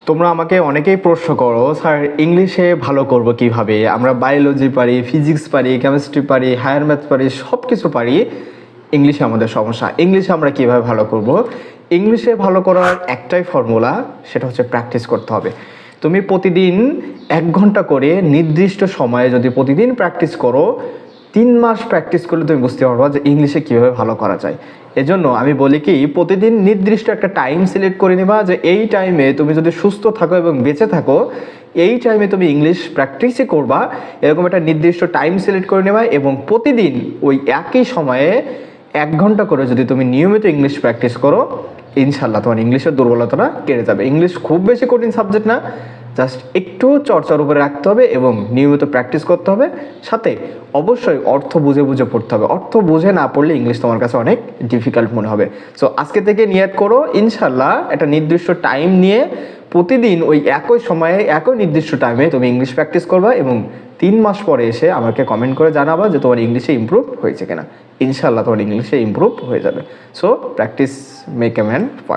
তোমরা আমাকে অনেকেই প্রশ্ন করো, স্যার ইংলিশে ভালো করব কিভাবে? আমরা বায়োলজি পারি, ফিজিক্স পারি, কেমিস্ট্রি পারি, হায়ার ম্যাথ পারি, সব কিছু পারি, ইংলিশে আমাদের সমস্যা। ইংলিশে আমরা কিভাবে ভালো করব? ইংলিশে ভালো করার একটাই ফর্মুলা, সেটা হচ্ছে প্র্যাকটিস করতে হবে। তুমি প্রতিদিন 1 ঘন্টা করে নির্দিষ্ট সময়ে যদি প্রতিদিন প্র্যাকটিস করো, 3 মাস প্র্যাকটিস করলে তুমি বুঝতে পারবা যে ইংলিশে কীভাবে ভালো করা যায়। এজন্য আমি বলি কি, প্রতিদিন নির্দিষ্ট একটা টাইম সিলেক্ট করে নেবা যে এই টাইমে তুমি যদি সুস্থ থাকো এবং বেঁচে থাকো, এই টাইমে তুমি ইংলিশ প্র্যাকটিসই করবা। এরকম একটা নির্দিষ্ট টাইম সিলেক্ট করে নেবা এবং প্রতিদিন ওই একই সময়ে 1 ঘন্টা করে যদি তুমি নিয়মিত ইংলিশ প্র্যাকটিস করো, ইনশাল্লাহ তোমার ইংলিশের দুর্বলতাটা কেটে যাবে। ইংলিশ খুব বেশি কঠিন সাবজেক্ট না, জাস্ট একটু চর্চার উপরে রাখতে হবে এবং নিয়মিত প্র্যাকটিস করতে হবে। সাথে অবশ্যই অর্থ বুঝে বুঝে পড়তে হবে। অর্থ বুঝে না পড়লে ইংলিশ তোমার কাছে অনেক ডিফিকাল্ট মনে হবে। সো আজকে থেকে নিয়ত করো, ইনশাল্লাহ একটা নির্দিষ্ট টাইম নিয়ে প্রতিদিন ওই একই সময়ে একই নির্দিষ্ট টাইমে তুমি ইংলিশ প্র্যাকটিস করবা এবং 3 মাস পরে এসে আমাকে কমেন্ট করে জানাবা যে তোমার ইংলিশে ইমপ্রুভ হয়েছে কিনা। ইনশাল্লাহ তোমার ইংলিশে ইমপ্রুভ হয়ে যাবে। So practice make a man perfect.